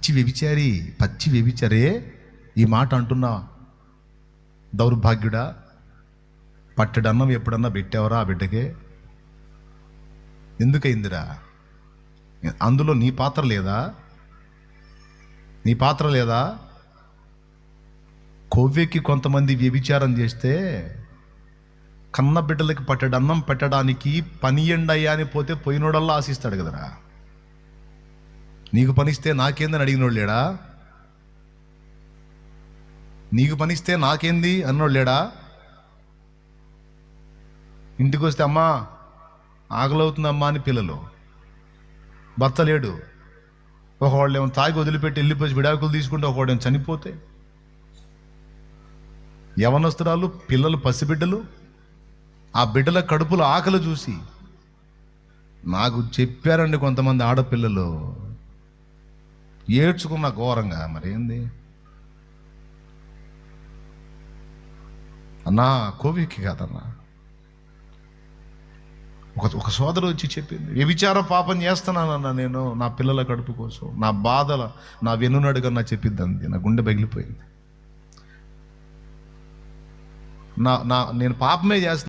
పచ్చి వ్యభిచారే ఈ మాట అంటున్నా. దౌర్భాగ్యుడా, పట్టెడన్నం ఎప్పుడన్నా పెట్టావరా ఆ బిడ్డకే? ఎందుకయిందిరా? అందులో నీ పాత్ర లేదా? కొవ్వెక్కి కొంతమంది వ్యభిచారం చేస్తే కన్న బిడ్డలకి పట్టెడన్నం పెట్టడానికి పని ఎండయ్యా అని పోతే పోయినోడల్లా ఆశిస్తాడు కదరా. నీకు పనిస్తే నాకేందని అడిగినోడు లేడా? నీకు పనిస్తే నాకేంది అన్నోడు లేడా? ఇంటికి వస్తే అమ్మా ఆకలవుతుందమ్మా అని పిల్లలు, భర్త లేడు, ఒకవాళ్ళేమో తాగి వదిలిపెట్టి వెళ్ళిపోయి విడాకులు తీసుకుంటే ఒకవాడేమో చనిపోతే, యవనస్తురాలు పిల్లలు పసిబిడ్డలు ఆ బిడ్డల కడుపులో ఆకలి చూసి నాకు చెప్పారండి కొంతమంది ఆడపిల్లలు, ఏడ్చుకున్న ఘోరంగా. మరేంది అన్నా, కోవికి కాదన్నా. ఒక సోదరు వచ్చి చెప్పింది, వ్యభిచార పాపం చేస్తున్నానన్నా నేను నా పిల్లల కడుపు కోసం, నా బాధల నా వెన్నునడుగన్నా చెప్పిద్దంది. నా గుండె పగిలిపోయింది. నేను పాపమే చేస్తున్నా.